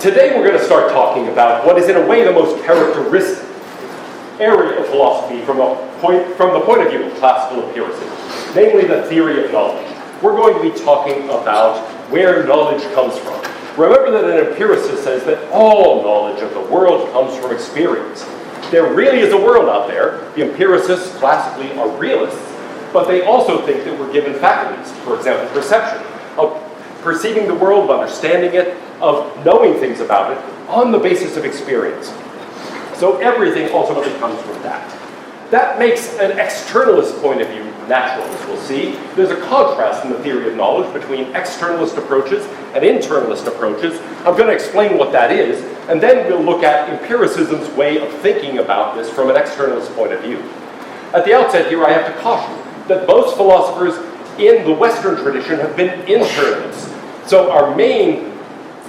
Today we're going to start talking about what is in a way the most characteristic area of philosophy from the point of view of classical empiricism, namely the theory of knowledge. We're going to be talking about where knowledge comes from. Remember that an empiricist says that all knowledge of the world comes from experience. There really is a world out there. The empiricists classically are realists, but they also think that we're given faculties, for example, perception, of perceiving the world, of understanding it, of knowing things about it on the basis of experience. So everything ultimately comes from that. That makes an externalist point of view natural, as we'll see. There's a contrast in the theory of knowledge between externalist approaches and internalist approaches. I'm going to explain what that is, and then we'll look at empiricism's way of thinking about this from an externalist point of view. At the outset here, I have to caution that most philosophers in the Western tradition have been internalists. So our main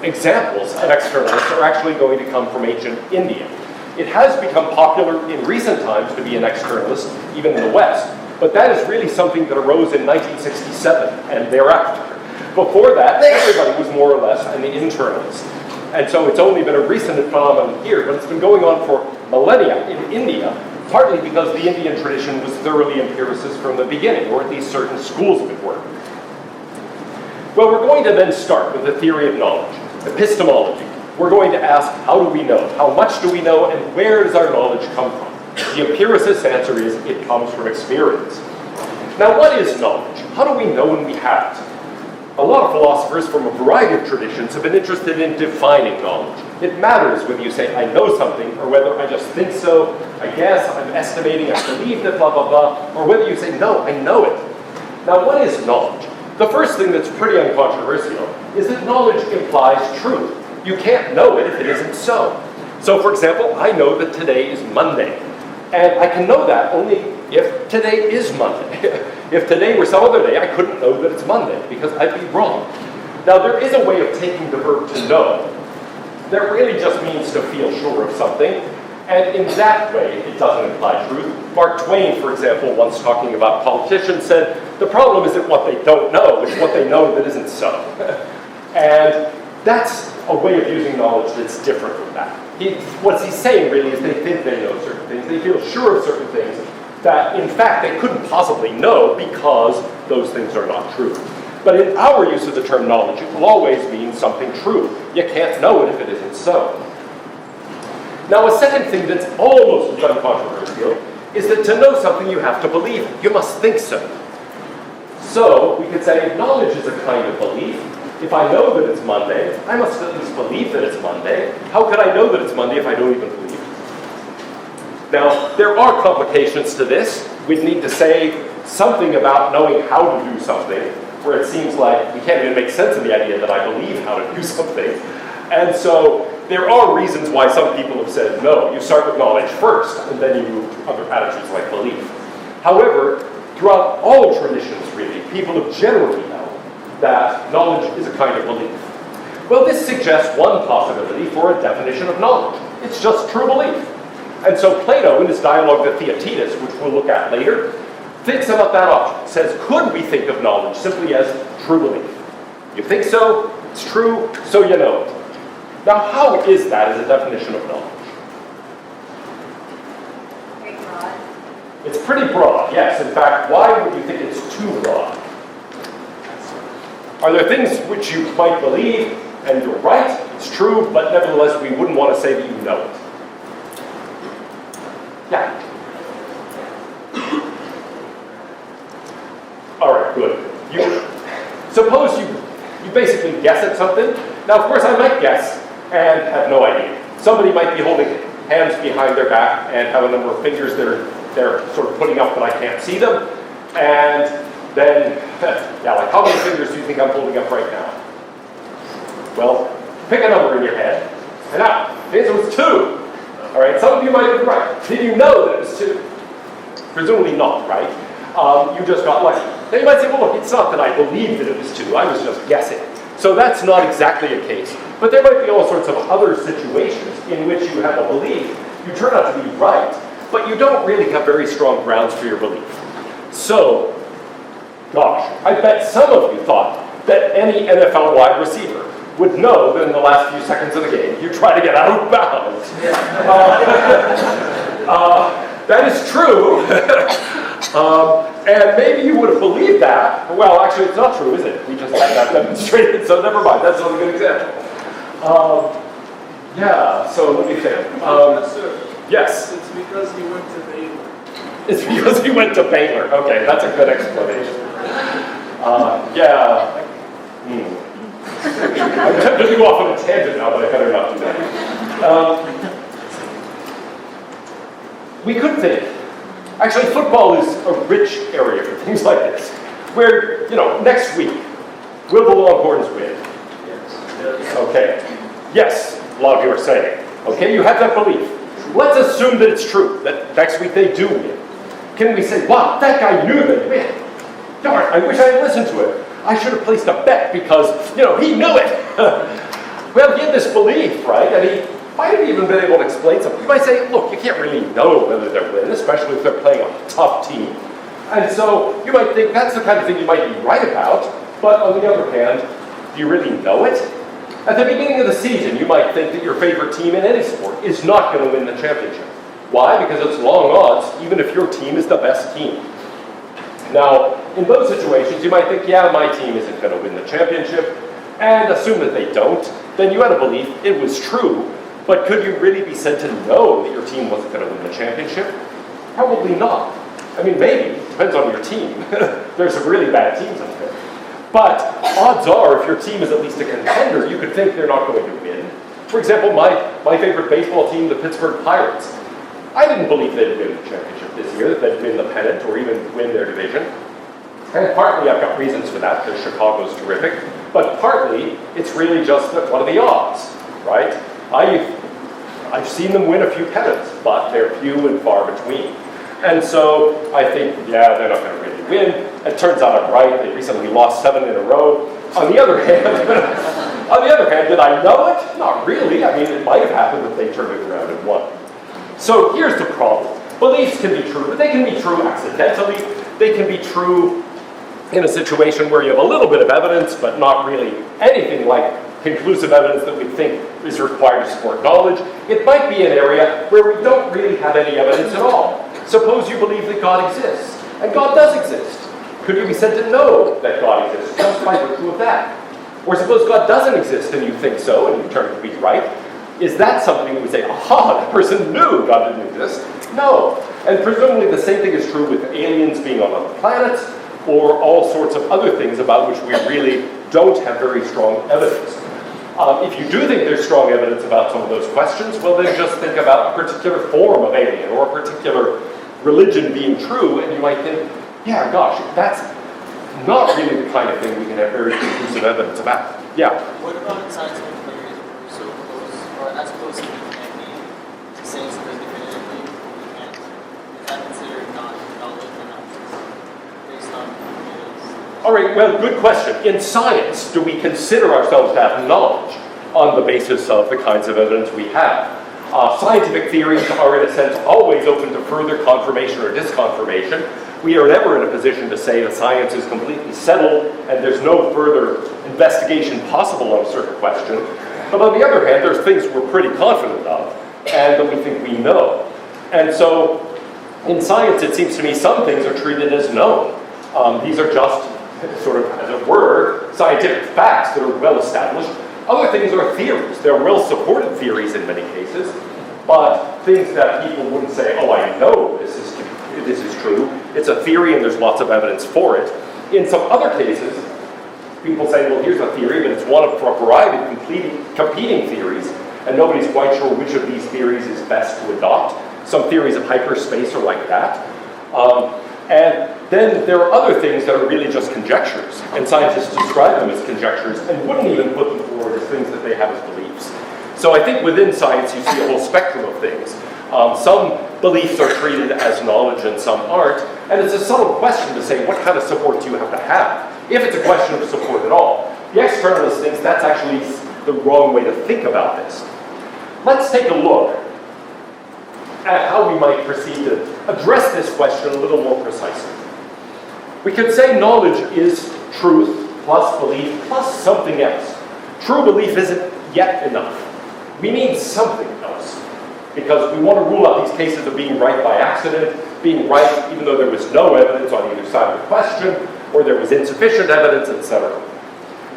examples of externalists are actually going to come from ancient India. It has become popular in recent times to be an externalist, even in the West, but that is really something that arose in 1967 and thereafter. Before that, everybody was more or less an internalist. And so it's only been a recent phenomenon here, but it's been going on for millennia in India, partly because the Indian tradition was thoroughly empiricist from the beginning, or at least certain schools of it were. Well, we're going to then start with the theory of knowledge, epistemology. We're going to ask, how do we know? How much do we know, and where does our knowledge come from? The empiricist's answer is, it comes from experience. Now, what is knowledge? How do we know when we have it? A lot of philosophers from a variety of traditions have been interested in defining knowledge. It matters whether you say, I know something, or whether I just think so, I guess, I'm estimating, I believe that, blah, blah, blah, or whether you say, no, I know it. Now, what is knowledge? The first thing that's pretty uncontroversial is that knowledge implies truth. You can't know it if it isn't so. So, for example, I know that today is Monday. And I can know that only if today is Monday. If today were some other day, I couldn't know that it's Monday, because I'd be wrong. Now, there is a way of taking the verb to know that really just means to feel sure of something. And in that way, it doesn't imply truth. Mark Twain, for example, once talking about politicians, said, the problem isn't what they don't know, it's what they know that isn't so. And that's a way of using knowledge that's different from that. What he's saying really is they think they know certain things, they feel sure of certain things that in fact they couldn't possibly know because those things are not true. But in our use of the term knowledge, it will always mean something true. You can't know it if it isn't so. Now, a second thing that's almost as uncontroversial is that to know something you have to believe it. You must think so. So we could say knowledge is a kind of belief. If I know that it's Monday, I must at least believe that it's Monday. How could I know that it's Monday if I don't even believe it? Now, there are complications to this. We'd need to say something about knowing how to do something, where it seems like we can't even make sense of the idea that I believe how to do something. And so there are reasons why some people have said, no, you start with knowledge first, and then you move to other attitudes like belief. However, throughout all traditions, really, people have generally known that knowledge is a kind of belief. Well, this suggests one possibility for a definition of knowledge. It's just true belief. And so Plato, in his dialogue with Theaetetus, which we'll look at later, thinks about that option. Says, could we think of knowledge simply as true belief? You think so, it's true, so you know it. Now, how is that as a definition of knowledge? Pretty broad. It's pretty broad, yes. In fact, why would you think it's too broad? Are there things which you might believe, and you're right, it's true, but nevertheless we wouldn't want to say that you know it? Yeah. All right, good. Suppose you basically guess at something. Now, of course, I might guess and have no idea. Somebody might be holding hands behind their back and have a number of fingers they're sort of putting up, but I can't see them. And then, yeah, like how many fingers do you think I'm holding up right now? Well, pick a number in your head. And now, the answer was 2. All right, some of you might have been right. Did you know that it was 2? Presumably not, right? You just got lucky. Now you might say, well, look, it's not that I believed that it was 2. I was just guessing. So that's not exactly a case. But there might be all sorts of other situations in which you have a belief. You turn out to be right, but you don't really have very strong grounds for your belief. So, gosh, I bet some of you thought that any NFL wide receiver would know that in the last few seconds of the game, you try to get out of bounds. That is true. And maybe you would have believed that. Well, actually, it's not true, is it? We just had that demonstrated, so never mind. That's not a good example. Yeah, so let me think. Yes? It's because he went to Baylor. It's because he went to Baylor. Okay, that's a good explanation. Yeah. I'm tempted to go off on a tangent now, but I better not do that. We could think, actually football is a rich area for things like this, where, next week, will the Longhorns win? Yes. Okay. Yes, a lot of you are saying. Okay, you have that belief. Let's assume that it's true, that next week they do win. Can we say, wow, that guy knew they'd win? Darn, I wish I had listened to it. I should have placed a bet because, he knew it. Well, he had this belief, right? And he might have even been able to explain something. You might say, look, you can't really know whether they're winning, especially if they're playing a tough team. And so you might think that's the kind of thing you might be right about, but on the other hand, do you really know it? At the beginning of the season, you might think that your favorite team in any sport is not going to win the championship. Why? Because it's long odds, even if your team is the best team. Now, in those situations, you might think, yeah, my team isn't going to win the championship, and assume that they don't. Then you had a belief it was true, but could you really be said to know that your team wasn't going to win the championship? Probably not. I mean, maybe. Depends on your team. There's some really bad teams out there. But odds are, if your team is at least a contender, you could think they're not going to win. For example, my favorite baseball team, the Pittsburgh Pirates. I didn't believe they'd win the championship this year, that they'd win the pennant or even win their division. And partly I've got reasons for that, because Chicago's terrific. But partly, it's really just that what are the odds, right? I've seen them win a few pennants, but they're few and far between. And so I think, yeah, they're not going to really win. It turns out I'm right. They recently lost 7 in a row. On the other hand, did I know it? Not really. I mean, it might have happened if they turned it around and won. So here's the problem. Beliefs can be true, but they can be true accidentally. They can be true in a situation where you have a little bit of evidence, but not really anything like conclusive evidence that we think is required to support knowledge. It might be an area where we don't really have any evidence at all. Suppose you believe that God exists, and God does exist. Could you be said to know that God exists just by virtue of that? Or suppose God doesn't exist and you think so, and you turn to be right. Is that something we say, aha, that person knew God didn't exist? No. And presumably the same thing is true with aliens being on other planets, or all sorts of other things about which we really don't have very strong evidence. If you do think there's strong evidence about some of those questions, well then just think about a particular form of alien or a particular religion being true, and you might think, yeah, gosh, that's not really the kind of thing we can have very conclusive evidence about. Yeah? What about scientific theories were so close, or as close as we can be to saying something definitively, we can't? Is that considered not knowledge or not based on ideas? All right, well, good question. In science, do we consider ourselves to have knowledge on the basis of the kinds of evidence we have? Scientific theories are, in a sense, always open to further confirmation or disconfirmation. We are never in a position to say that science is completely settled and there's no further investigation possible on a certain question. But on the other hand, there's things we're pretty confident of and that we think we know. And so in science, it seems to me some things are treated as known. These are just sort of, as it were, scientific facts that are well established. Other things are theories. They're well-supported theories in many cases, but things that people wouldn't say, oh, I know this is true. It's a theory and there's lots of evidence for it. In some other cases, people say, well, here's a theory, but it's one of a variety of competing theories, and nobody's quite sure which of these theories is best to adopt. Some theories of hyperspace are like that. And then there are other things that are really just conjectures, and scientists describe them as conjectures and wouldn't even put them forward as things that they have as beliefs. So I think within science you see a whole spectrum of things. Some beliefs are treated as knowledge and some aren't, and it's a subtle question to say what kind of support do you have to have, if it's a question of support at all. The externalist thinks that's actually the wrong way to think about this. Let's take a look at how we might proceed to address this question a little more precisely. We could say knowledge is truth plus belief plus something else. true belief isn't yet enough. We need something else, because we want to rule out these cases of being right by accident, being right even though there was no evidence on either side of the question, or there was insufficient evidence, etc.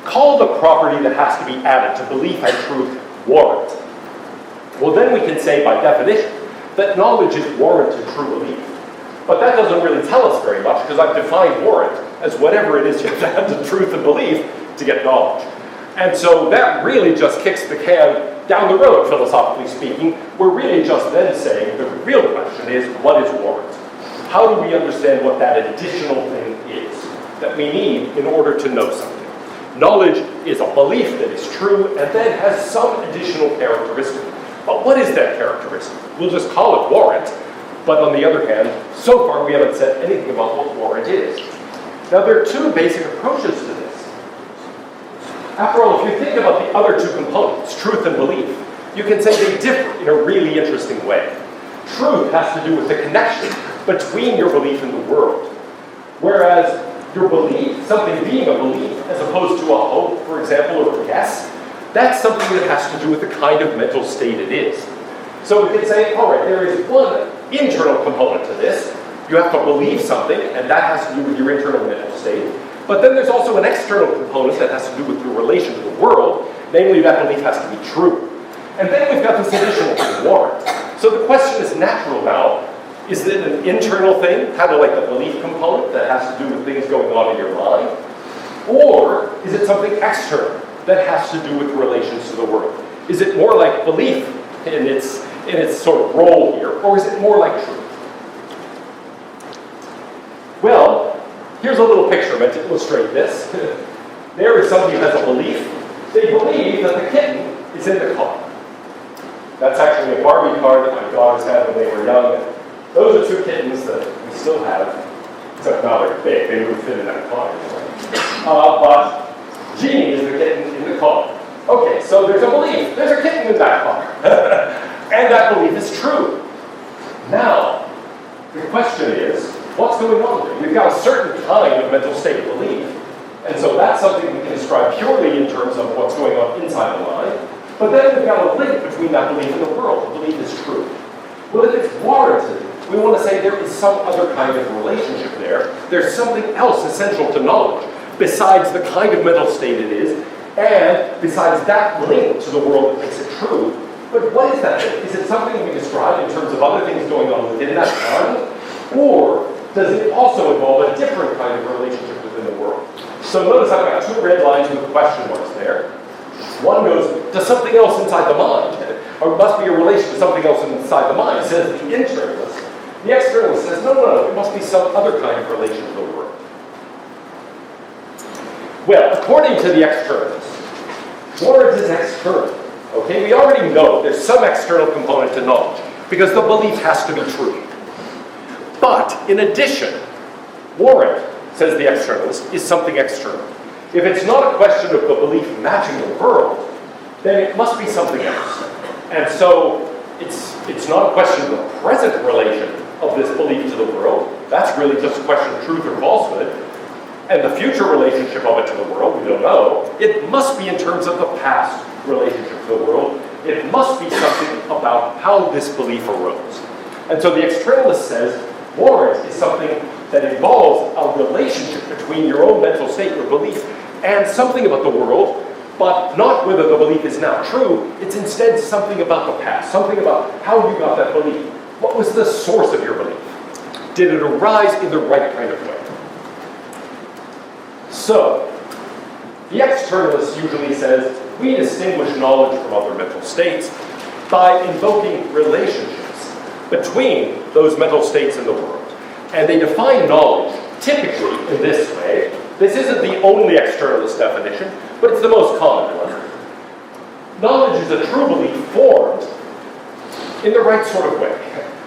Call the property that has to be added to belief and truth warrant. Well, then we can say by definition that knowledge is warranted true belief. But that doesn't really tell us very much, because I've defined warrant as whatever it is you have to add to truth and belief to get knowledge. And so that really just kicks the can down the road, philosophically speaking. We're really just then saying the real question is, what is warrant? How do we understand what that additional thing is that we need in order to know something? Knowledge is a belief that is true and then has some additional characteristic. But what is that characteristic? We'll just call it warrant. But on the other hand, so far we haven't said anything about what warrant is. Now there are two basic approaches to this. After all, if you think about the other two components, truth and belief, you can say they differ in a really interesting way. Truth has to do with the connection between your belief and the world. Whereas your belief, something being a belief, as opposed to a hope, for example, or a guess, that's something that has to do with the kind of mental state it is. So we can say, all right, there is one internal component to this. You have to believe something, and that has to do with your internal mental state. But then there's also an external component that has to do with your relation to the world, namely that belief has to be true. And then we've got this additional warrant. So the question is natural now. Is it an internal thing, kind of like the belief component that has to do with things going on in your mind? Or is it something external that has to do with relations to the world? Is it more like belief in its sort of role here, or is it more like truth? Well, here's a little picture meant to illustrate this. There is somebody who has a belief. They believe that the kitten is in the car. That's actually a Barbie car that my daughters had when they were young. Those are two kittens that we still have, except now they're big. They would fit in that car. But Jeannie is the kitten in the car. Okay, so there's a belief. There's a kitten in that car. And that belief is true. Now, the question is, what's going on there? We've got a certain kind of mental state of belief. And so that's something we can describe purely in terms of what's going on inside the mind. But then we've got a link between that belief and the world. The belief is true. Well, if it's warranted, we want to say there is some other kind of relationship there. There's something else essential to knowledge, besides the kind of mental state it is, and besides that link to the world that makes it true. But what is that thing? Is it something we describe in terms of other things going on within that mind? Or does it also involve a different kind of relationship within the world? So notice I've got two red lines with question marks there. One goes, does something else inside the mind? Or it must be a relation to something else inside the mind, says the internalist. The externalist says, no, it must be some other kind of relation to the world. Well, according to the externalist, warrant is external. Okay, we already know there's some external component to knowledge, because the belief has to be true. But, in addition, warrant, says the externalist, is something external. If it's not a question of the belief matching the world, then it must be something else. And so, it's not a question of the present relation of this belief to the world. That's really just a question of truth or falsehood. And the future relationship of it to the world, we don't know. It must be in terms of the past relationship to the world. It must be something about how this belief arose. And so the externalist says, warrant is something that involves a relationship between your own mental state, your belief, and something about the world, but not whether the belief is now true. It's instead something about the past, something about how you got that belief. What was the source of your belief? Did it arise in the right kind of way? So, the externalist usually says, we distinguish knowledge from other mental states by invoking relationships between those mental states in the world. And they define knowledge typically in this way. This isn't the only externalist definition, but it's the most common one. Knowledge is a true belief formed in the right sort of way,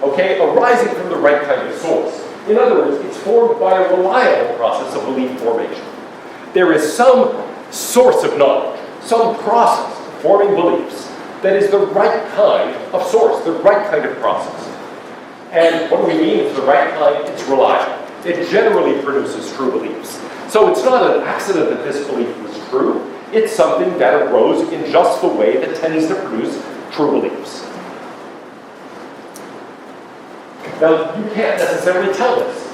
okay, arising from the right kind of source. In other words, it's formed by a reliable process of belief formation. There is some source of knowledge, some process of forming beliefs that is the right kind of source, the right kind of process. And what do we mean it's the right kind? It's reliable. It generally produces true beliefs. So it's not an accident that this belief was true. It's something that arose in just the way that tends to produce true beliefs. Now, you can't necessarily tell this.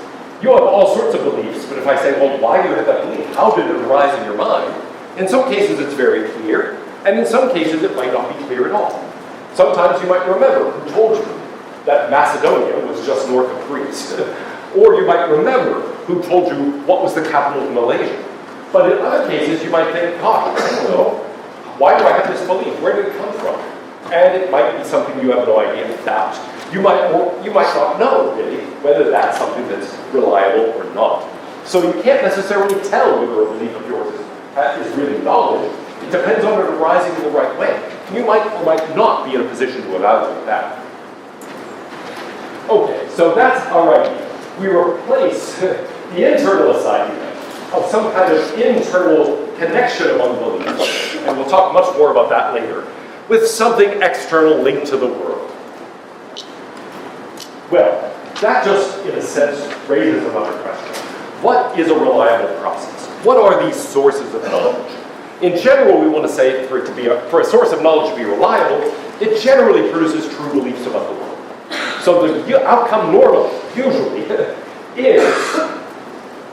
You have all sorts of beliefs, but if I say, well, why do you have that belief? How did it arise in your mind? In some cases, it's very clear, and in some cases, it might not be clear at all. Sometimes you might remember who told you that Macedonia was just north of Greece. Or you might remember who told you what was the capital of Malaysia. But in other cases, you might think, gosh, I don't know. Why do I have this belief? Where did it come from? And it might be something you have no idea about. You might not know, really, whether that's something that's reliable or not. So you can't necessarily tell whether a belief of yours is really knowledge. It depends on it arising in the right way. You might or might not be in a position to evaluate that. Okay, so that's our idea. We replace the internalist idea of some kind of internal connection among beliefs, and we'll talk much more about that later, with something external linked to the world. Well, that just, in a sense, raises another question. What is a reliable process? What are these sources of knowledge? In general, we want to say for a source of knowledge to be reliable, it generally produces true beliefs about the world. So the outcome normally, usually, is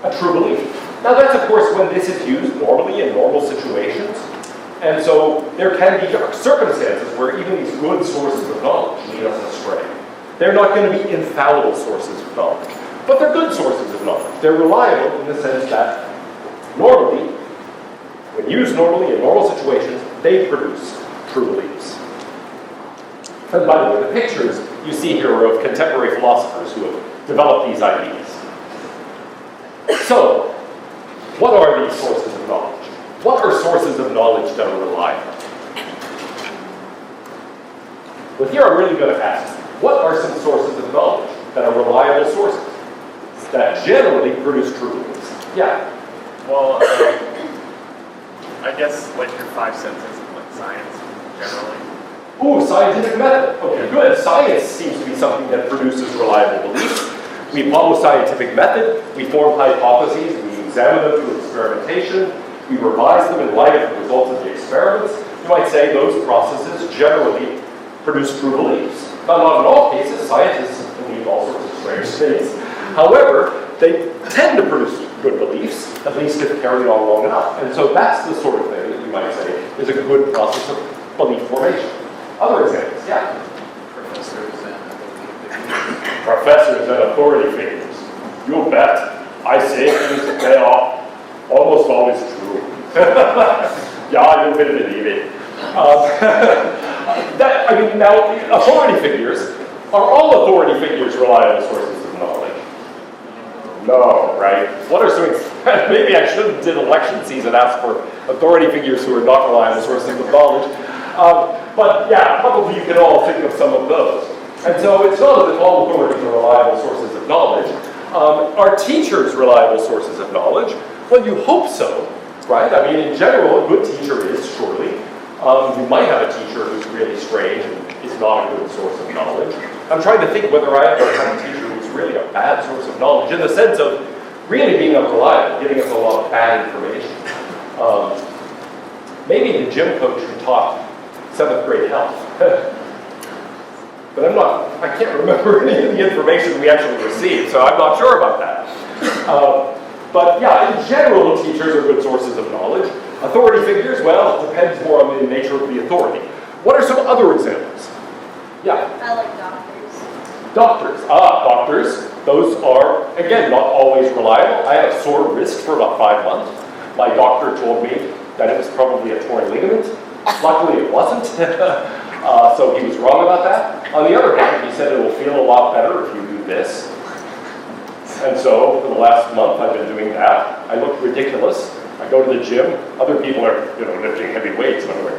a true belief. Now that's, of course, when this is used normally in normal situations. And so there can be circumstances where even these good sources of knowledge lead us astray. They're not going to be infallible sources of knowledge, but they're good sources of knowledge. They're reliable in the sense that normally, when used normally in normal situations, they produce true beliefs. And by the way, the pictures you see here are of contemporary philosophers who have developed these ideas. So, what are these sources of knowledge? What are sources of knowledge that are reliable? Well, here I'm really going to ask, what are some sources of knowledge that are reliable sources that generally produce true beliefs? Yeah? Well, I guess like your 5 senses of like science generally. Ooh, scientific method. Okay, good. Science seems to be something that produces reliable beliefs. We follow scientific method, we form hypotheses, we examine them through experimentation, we revise them in light of the results of the experiments. You might say those processes generally produce true beliefs. Now, not in all cases, scientists believe all sorts of strange things. However, they tend to produce good beliefs, at least if carried on long enough. And so that's the sort of thing that you might say is a good process of belief formation. Other examples, yeah? Professors and authority figures. You bet. I say things that they are almost always true. Yeah, you will believe it. Now, authority figures, are all authority figures reliable sources of knowledge? No, right? What are some, maybe I should have did election season ask for authority figures who are not reliable sources of knowledge. But yeah, probably you can all think of some of those. And so it's not as if all authorities are reliable sources of knowledge. Are teachers reliable sources of knowledge? Well, you hope so, right? I mean, in general, a good teacher is, surely. You might have a teacher who's really strange and is not a good source of knowledge. I'm trying to think whether I ever had a teacher who's really a bad source of knowledge, in the sense of really being unreliable, giving us a lot of bad information. Maybe the gym coach who taught 7th grade health. But I can't remember any of the information we actually received, so I'm not sure about that. But yeah, in general, teachers are good sources of knowledge. Authority figures, well, it depends more on the nature of the authority. What are some other examples? Yeah? I like doctors. Doctors. Doctors. Those are, again, not always reliable. I had a sore wrist for about 5 months. My doctor told me that it was probably a torn ligament. Luckily, it wasn't. So he was wrong about that. On the other hand, he said it will feel a lot better if you do this. And so, for the last month, I've been doing that. I look ridiculous. I go to the gym. Other people are, lifting heavy weights. And I'm like,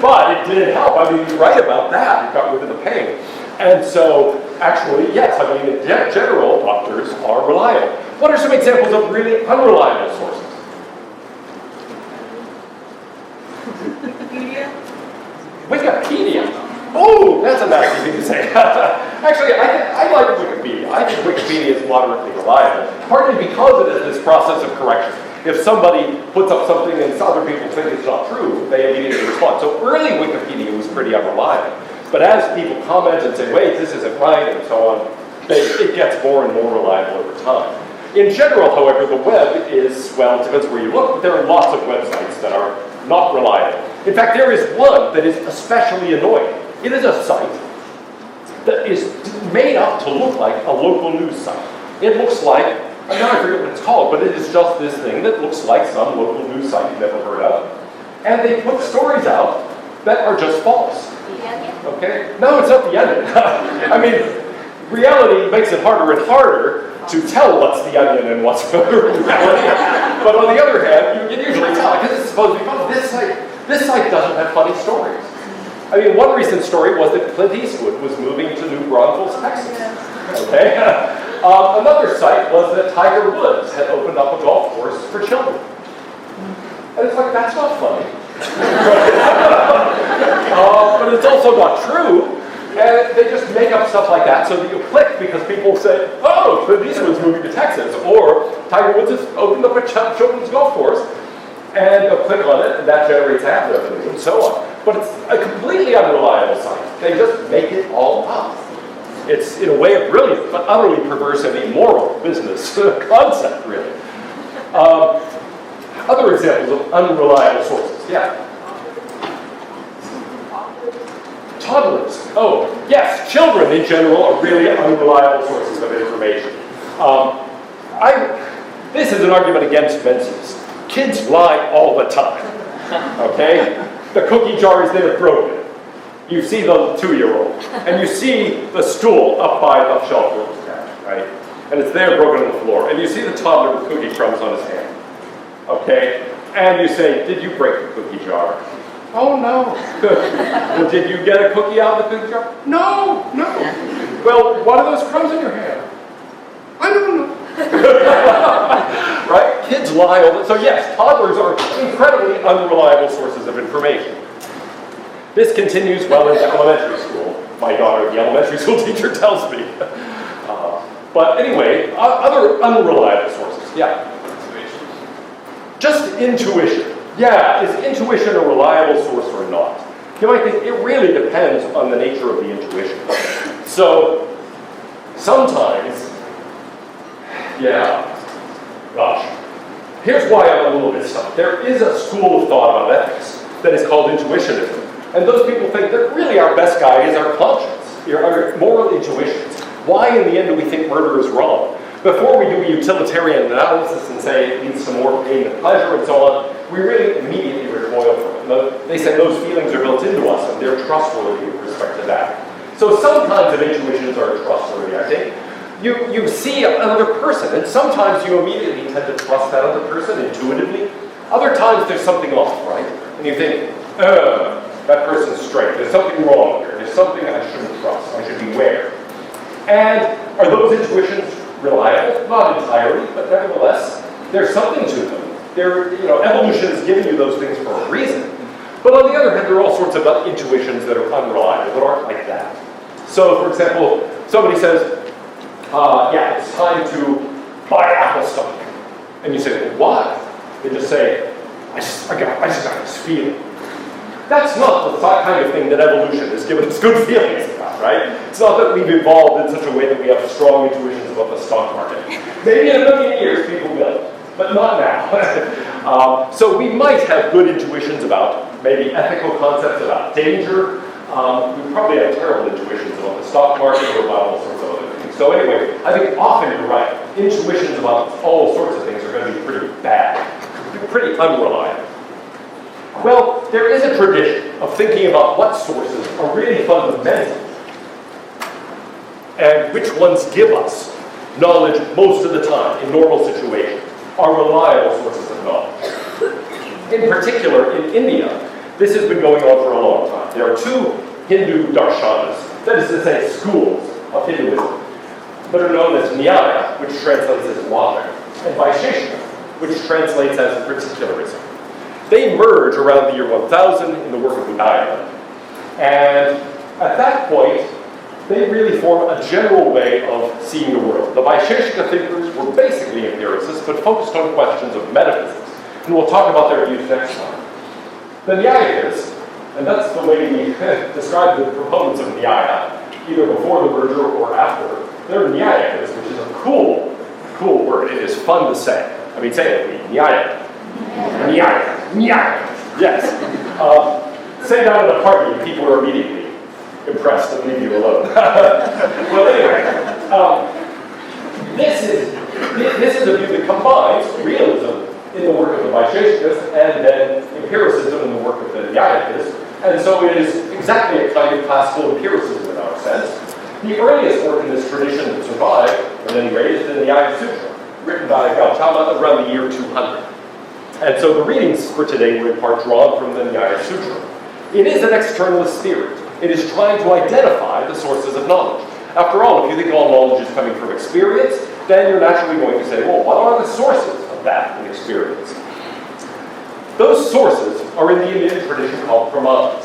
but it did help. I mean, he's right about that. It got rid of the pain. And so, actually, yes. I mean, in general, doctors are reliable. What are some examples of really unreliable sources? Wikipedia. Oh, that's a nasty thing to say. Actually, I like Wikipedia. I think Wikipedia is moderately reliable, partly because it is this process of correction. If somebody puts up something and other people think it's not true, they immediately respond. So early Wikipedia was pretty unreliable. But as people comment and say, wait, this isn't right, and so on, it gets more and more reliable over time. In general, however, the web is, well, it depends where you look, but there are lots of websites that are not reliable. In fact, there is one that is especially annoying. It is a site that is made up to look like a local news site. It looks like, I forget what it's called, but it is just this thing that looks like some local news site you've never heard of. And they put stories out that are just false. Okay? No, it's not the Onion. I mean, reality makes it harder and harder to tell what's the Onion and what's reality. But on the other hand, you can usually tell, because it's supposed to be funny. This site doesn't have funny stories. I mean, one recent story was that Clint Eastwood was moving to New Braunfels, Texas. Okay? Another site was that Tiger Woods had opened up a golf course for children. And it's like, that's not funny. But it's also not true. And they just make up stuff like that so that you click because people say, oh, Clint Eastwood's moving to Texas, or Tiger Woods has opened up a children's golf course, and they'll click on it, and that generates ad revenue, and so on. But it's a completely unreliable site. They just make it all up. It's, in a way, a brilliant, but utterly perverse and immoral business concept, really. Other examples of unreliable sources. Yeah? Toddlers. Oh, yes, children in general are really unreliable sources of information. This is an argument against Menzies. Kids lie all the time. Okay? The cookie jar is there broken. You see the 2-year-old, and you see the stool up by the shelf where it was kept, right? And it's there broken on the floor. And you see the toddler with cookie crumbs on his hand. Okay? And you say, did you break the cookie jar? Oh, no. Well, did you get a cookie out of the cookie jar? No. Well, what are those crumbs in your hand? I don't know. Right? Kids lie all the time. So yes, toddlers are incredibly unreliable sources of information. This continues well into elementary school. My daughter, the elementary school teacher, tells me. But anyway, other unreliable sources. Yeah? Intuition. Just intuition. Yeah, is intuition a reliable source or not? You might think it really depends on the nature of the intuition. So, sometimes, gosh, here's why I'm a little bit stuck. There is a school of thought about ethics that is called intuitionism. And those people think that really our best guide is our conscience, our moral intuitions. Why in the end do we think murder is wrong? Before we do a utilitarian analysis and say it leads to more pain and pleasure and so on, we really immediately recoil from it. They say those feelings are built into us and they're trustworthy with respect to that. So some kinds of intuitions are trustworthy, I think. You see another person, and sometimes you immediately tend to trust that other person intuitively. Other times there's something off, right? And you think, that person's straight. There's something wrong here. There's something I shouldn't trust. I should beware. And are those intuitions reliable? Not entirely, but nevertheless, there's something to them. Evolution has given you those things for a reason. But on the other hand, there are all sorts of intuitions that are unreliable, that aren't like that. So, for example, somebody says, it's time to buy Apple stock. And you say, well, why? They just say, I just got this feeling. That's not the kind of thing that evolution has given us good feelings about, right? It's not that we've evolved in such a way that we have strong intuitions about the stock market. Maybe in a million years people will, but not now. So we might have good intuitions about maybe ethical concepts, about danger. We probably have terrible intuitions about the stock market or about all sorts of other things. So anyway, I think often you're right. Intuitions about all sorts of things are going to be pretty bad, pretty unreliable. Well, there is a tradition of thinking about what sources are really fundamental and which ones give us knowledge most of the time in normal situations, are reliable sources of knowledge. In particular, in India, this has been going on for a long time. There are two Hindu darshanas, that is to say schools of Hinduism, that are known as Nyaya, which translates as logic, and Vaisheshika, which translates as particularism. They merge around the year 1000 in the work of Udayana. And at that point, they really form a general way of seeing the world. The Vaisheshika thinkers were basically empiricists, but focused on questions of metaphysics. And we'll talk about their views next time. The Nyayikas, and that's the way we describe the proponents of Nyaya, either before the merger or after, they're Nyayikas, which is a cool word. It is fun to say. I mean, say it with me, Nyaya. Nyaya. Nyaya. Yes. Say that at a party and people are immediately impressed and leave you alone. Well, anyway, this is a view that combines realism in the work of the Vaisheshikas and then empiricism in the work of the Nyayikas. And so it is exactly a kind of classical empiricism in our sense. The earliest work in this tradition that survived, at any rate, is the Nyaya Sutra, written by Gautama around the year 200. And so the readings for today were in part drawn from the Nyaya Sutra. It is an externalist theory. It is trying to identify the sources of knowledge. After all, if you think all knowledge is coming from experience, then you're naturally going to say, well, what are the sources of that experience? Those sources are in the Indian tradition called pramanas.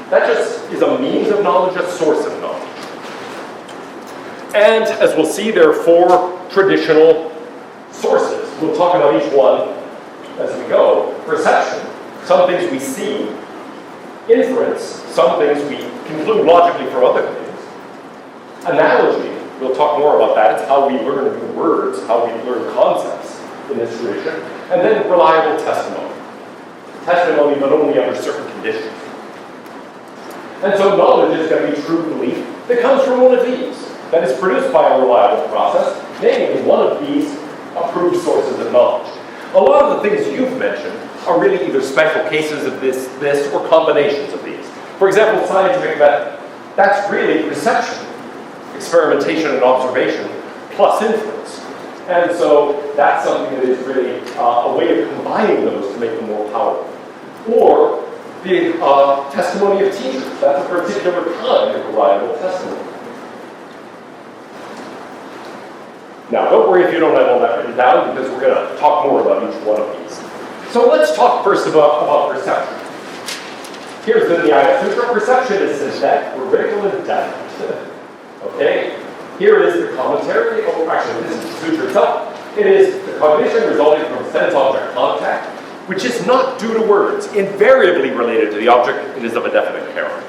That just is a means of knowledge, a source of knowledge. And as we'll see, there are 4 traditional sources. We'll talk about each one as we go. Perception, some things we see. Inference, some things we conclude logically from other things. Analogy, we'll talk more about that. It's how we learn new words, how we learn concepts in this tradition. And then reliable testimony. Testimony, but only under certain conditions. And so knowledge is going to be true belief that comes from one of these, that is produced by a reliable process, namely one of these approved sources of knowledge. A lot of the things you've mentioned are really either special cases of this, or combinations of these. For example, scientific method. That's really perception, experimentation and observation, plus inference. And so that's something that is really a way of combining those to make them more powerful. Or the testimony of teachers. That's a particular kind of reliable testimony. Now, don't worry if you don't have all that written down, because we're going to talk more about each one of these. So let's talk first about perception. Here's the Nyaya Sutra. Perception is synthetic, vertical, and definite. Okay? Here is the commentary. Oh, actually, this is the sutra itself. It is the cognition resulting from sense-object contact, which is not due to words, invariably related to the object. It is of a definite character.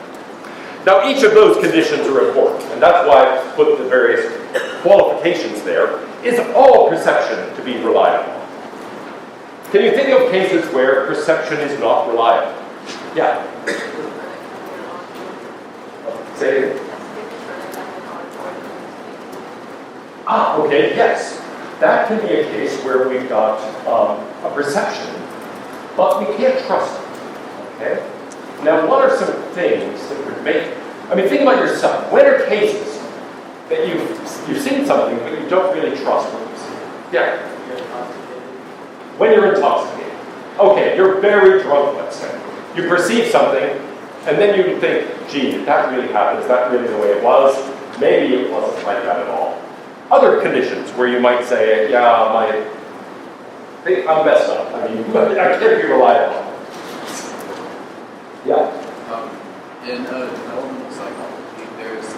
Now, each of those conditions are important, and that's why I've put the various qualifications there. Is all perception to be reliable? Can you think of cases where perception is not reliable? Yeah? Say it. Okay, yes. That can be a case where we've got a perception, but we can't trust it. Okay? Now, what are some things that would make... I mean, think about yourself. When are cases that you've seen something, but you don't really trust what you see? Yeah? When you're intoxicated. Okay, you're very drunk, let's say. You perceive something, and then you think, gee, did that really happen? Is that really the way it was? Maybe it wasn't like that at all. Other conditions where you might say, yeah, I'm messed up. I mean, I can't be relied on. Yeah? In developmental psychology, there's a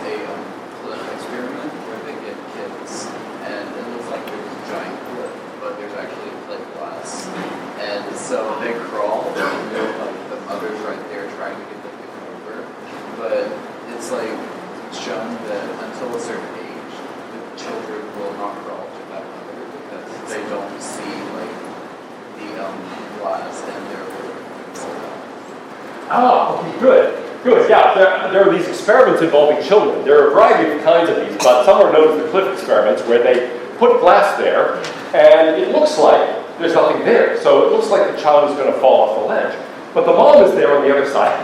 cliff experiment where they get kids, and it looks like there's a giant cliff, but there's actually a plate glass. And so they crawl, and the mother's right there trying to get them to come over. But it's like shown that until a certain age, the children will not crawl to that mother because they don't see like the glass and therefore Okay, good. Good, yeah, there are these experiments involving children. There are a variety of kinds of these, but some are known as the cliff experiments, where they put glass there, and it looks like there's nothing there. So it looks like the child is going to fall off the ledge. But the mom is there on the other side.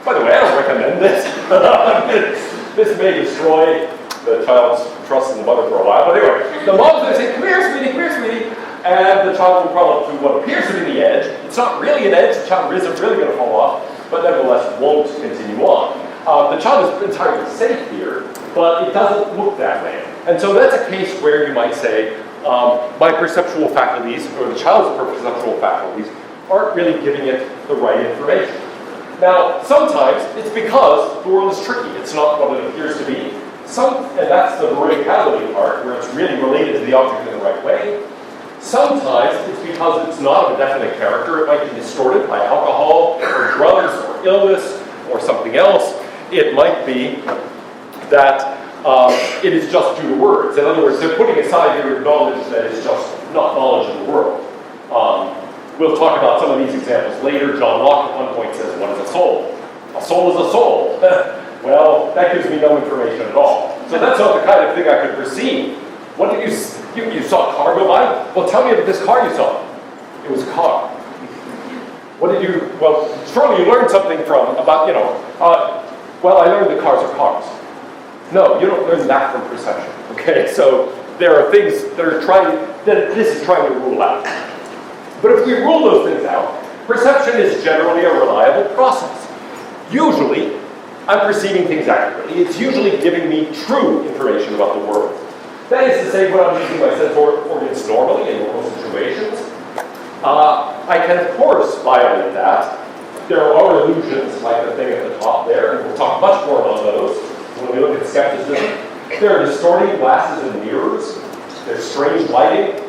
By the way, I don't recommend this. This may destroy the child's trust in the mother for a while. But anyway, the mom's going to say, come here, sweetie, and the child will crawl up to what appears to be the edge. It's not really an edge. The child isn't really going to fall off, but nevertheless won't continue on. The child is entirely safe here, but it doesn't look that way. And so that's a case where you might say, my perceptual faculties, or the child's perceptual faculties, aren't really giving it the right information. Now, sometimes it's because the world is tricky. It's not what it appears to be. And that's the veridicality part, where it's really related to the object in the right way. Sometimes it's because it's not of a definite character. It might be distorted by alcohol, or drugs, or illness, or something else. It might be that it is just due to words. In other words, they're putting aside your knowledge that it's just not knowledge of the world. We'll talk about some of these examples later. John Locke at one point says, what is a soul? A soul is a soul. Well, that gives me no information at all. So that's not the kind of thing I could perceive. What did you saw a car go by? Well, tell me about this car you saw. It was a car. What did you, well, surely you learned something from, about, well, I learned that cars are cars. No, you don't learn that from perception, okay? So there are things that this is trying to rule out. But if we rule those things out, perception is generally a reliable process. Usually, I'm perceiving things accurately. It's usually giving me true information about the world. That is to say, when I'm using my sense organs normally in normal situations, I can, of course, violate that. There are illusions, like the thing at the top there, and we'll talk much more about those when we look at skepticism. There are distorting glasses and mirrors. There's strange lighting.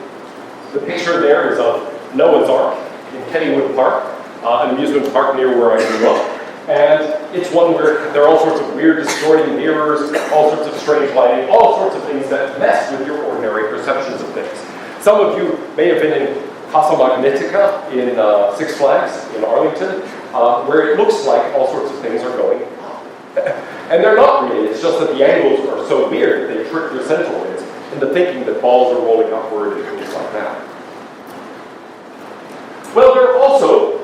The picture there is of Noah's Ark in Kennywood Park, an amusement park near where I grew up. And it's one where there are all sorts of weird distorting mirrors, all sorts of strange lighting, all sorts of things that mess with your ordinary perceptions of things. Some of you may have been in Casa Magnetica in Six Flags in Arlington, where it looks like all sorts of things are going on. And they're not really, it's just that the angles are so weird that they trick your sense organs into thinking that balls are rolling upward and things like that. Well, there are also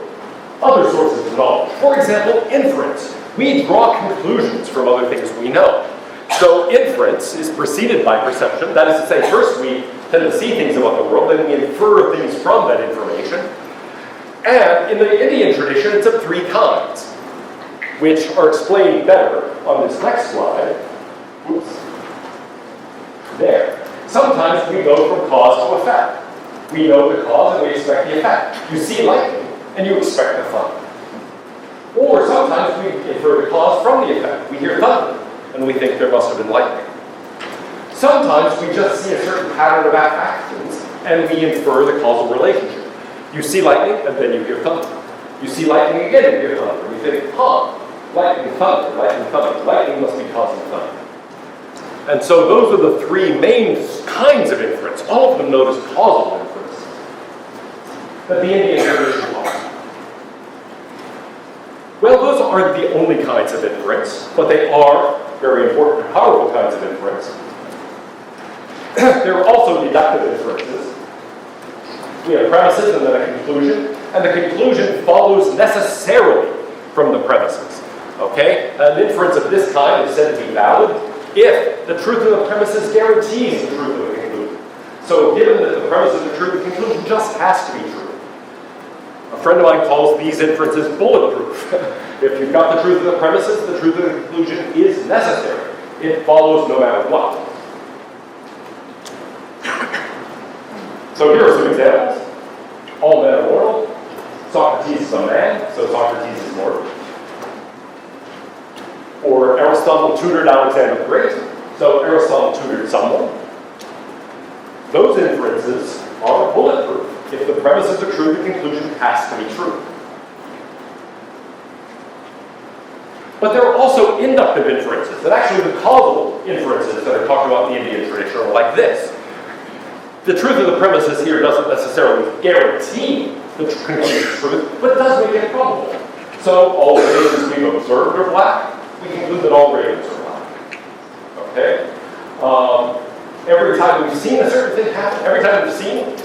other sources of knowledge. For example, inference. We draw conclusions from other things we know. So inference is preceded by perception. That is to say, first we tend to see things about the world, then we infer things from that information. And in the Indian tradition, it's of three kinds, which are explained better on this next slide. Oops. There. Sometimes we go from cause to effect. We know the cause and we expect the effect. You see lightning and you expect the thunder. Or sometimes we infer the cause from the effect. We hear thunder and we think there must have been lightning. Sometimes we just see a certain pattern of actions and we infer the causal relationship. You see lightning and then you hear thunder. You see lightning again and you hear thunder. And you think, lightning, thunder, lightning, thunder. Lightning must be causing thunder. And so those are the three main kinds of inference. All of them note as causal inference that the Indian tradition holds. Well, those aren't the only kinds of inference, but they are very important and powerful kinds of inference. There are also deductive inferences. We have premises and then a conclusion, and the conclusion follows necessarily from the premises. Okay? An inference of this kind is said to be valid if the truth of the premises guarantees the truth of the conclusion. So given that the premise is the truth, the conclusion just has to be true. A friend of mine calls these inferences bulletproof. If you've got the truth of the premises, the truth of the conclusion is necessary. It follows no matter what. So here are some examples. All men are mortal. Socrates is a man, so Socrates is mortal. Or Aristotle tutored Alexander the Great, so Aristotle tutored someone. Those inferences are bulletproof. If the premises are true, the conclusion has to be true. But there are also inductive inferences, and actually the causal inferences that are talked about in the Indian tradition are like this. The truth of the premises here doesn't necessarily guarantee the conclusion is truth, but it does make it probable. So all ravens we've observed are black. We conclude that all ravens are black. Okay? Every time we've seen a certain thing happen, every time we've seen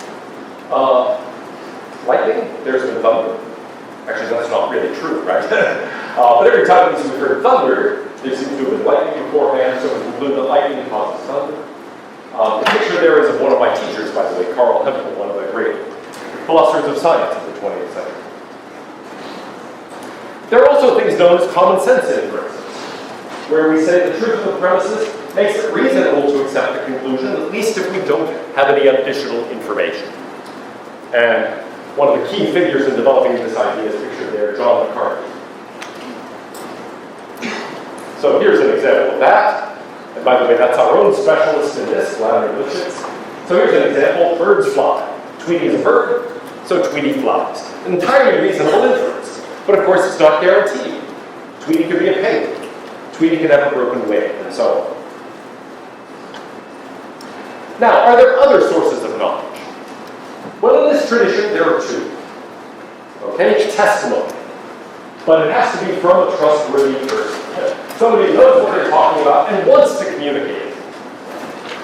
lightning, there's been thunder. Actually, that's not really true, right? But every time we've heard thunder, there seems to have been lightning beforehand, so we conclude that lightning causes thunder. The picture there is of one of my teachers, by the way, Carl Hempel, one of the great philosophers of science of the 20th century. There are also things known as common sense inferences, where we say the truth of the premises makes it reasonable to accept the conclusion, at least if we don't have any additional information. And one of the key figures in developing this idea is pictured there, John McCarthy. So here's an example of that. And by the way, that's our own specialist in this, Vladimir Lifshitz. So here's an example, birds fly. Tweety is a bird, so Tweety flies. An entirely reasonable inference, but of course it's not guaranteed. Tweety could be a penguin. Tweety could have a broken wing, and so on. Now, are there other sources of knowledge? Well, in this tradition, there are two. Okay, testimony. But it has to be from a trustworthy person. Somebody who knows what they're talking about and wants to communicate.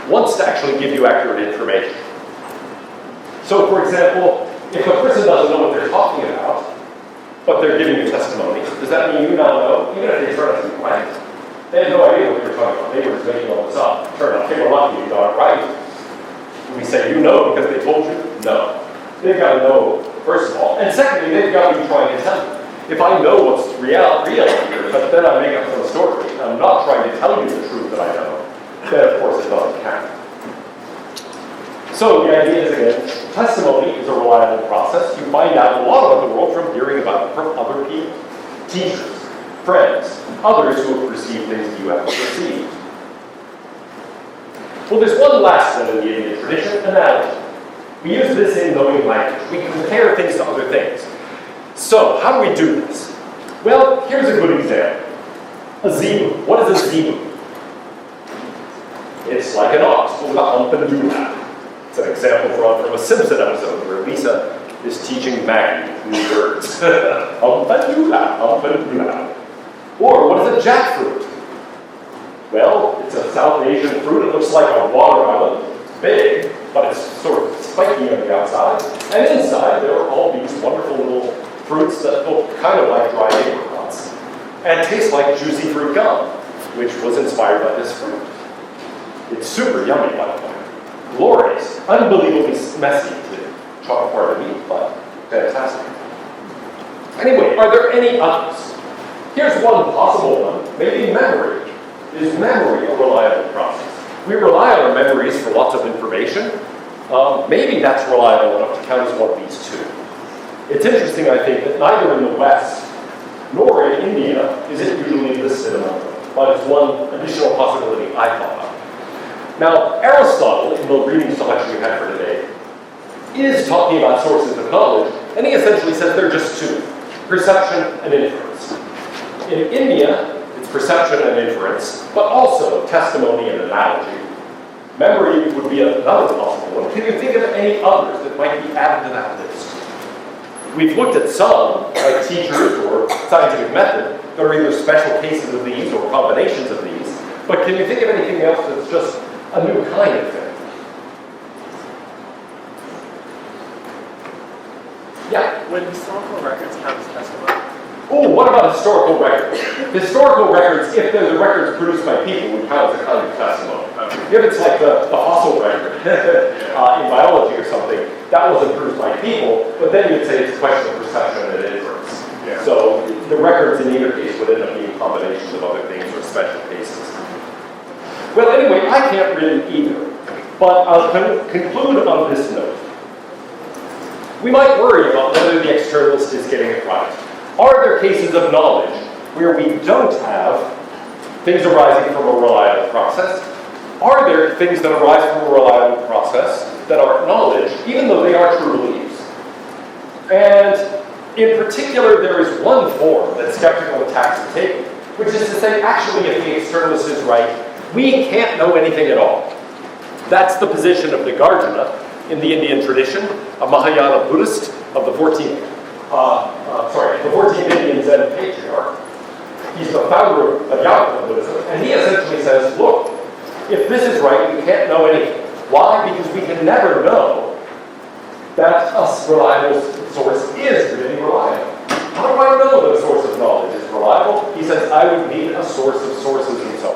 Wants to actually give you accurate information. So, for example, if a person doesn't know what they're talking about, but they're giving you testimony, does that mean you now know, even if they turn out to be right? They had no idea what they were talking about. They were just making all this up. Turn out they were lucky you got it right. We say you know because they told you? No. They've got to know, first of all. And secondly, they've got to be trying to tell you. If I know what's real here, but then I make up some story, I'm not trying to tell you the truth that I know, then of course it doesn't count. So the idea is, again, testimony is a reliable process. You find out a lot about the world from hearing about it from other people. Teachers, friends, others who have perceived things you haven't perceived. Well, there's one last one in the Indian tradition, analogy. We use this in knowing language. We compare things to other things. So, how do we do this? Well, here's a good example. A zebu. What is a zebu? It's like an ox with a hump and dewlap. It's an example drawn from a Simpson episode where Lisa is teaching Maggie new words. Hump and dewlap, hump and dewlap. Or what is a jackfruit? Well, it's a South Asian fruit. It looks like a watermelon. It's big, but it's sort of spiky on the outside. And inside, there are all these wonderful little fruits that look kind of like dried apricots and taste like juicy fruit gum, which was inspired by this fruit. It's super yummy, by the way. Glorious, unbelievably messy to chop apart and eat, but fantastic. Anyway, are there any others? Here's one possible one. Maybe memory. Is memory a reliable process? We rely on our memories for lots of information. Maybe that's reliable enough to count as one of these two. It's interesting, I think, that neither in the West nor in India is it usually listed among them, but it's one additional possibility I thought of. Now, Aristotle, in the reading selection we had for today, is talking about sources of knowledge, and he essentially says there are just two, perception and inference. In India, it's perception and inference, but also testimony and analogy. Memory would be another possible one. Can you think of any others that might be added to that list? We've looked at some, like teachers or scientific method, that are either special cases of these or combinations of these, but can you think of anything else that's just a new kind of thing? Yeah? When historical records count as testimony? Oh, what about historical records? Historical records, if they're the records produced by people, would count as a kind of testimony. If it's like the fossil record in biology or something, that wasn't produced by people, but then you'd say it's a question of perception and inference. Yeah. So the records in either case would end up being combinations of other things or special cases. Well, anyway, I can't read either, but I'll conclude on this note. We might worry about whether the externalist is getting it right. Are there cases of knowledge where we don't have things arising from a reliable process? Are there things that arise from a reliable process that are knowledge, even though they are true beliefs? And in particular, there is one form that skeptical attacks are taking, which is to say, actually, if the externalist is right, we can't know anything at all. That's the position of Nagarjuna in the Indian tradition, a Mahayana Buddhist of the 14th Indian Zen patriarch. He's the founder of Adhyatma Buddhism, and he essentially says, look, if this is right, we can't know anything. Why? Because we can never know that a reliable source is really reliable. How do I know that a source of knowledge is reliable? He says, I would need a source of sources and so on.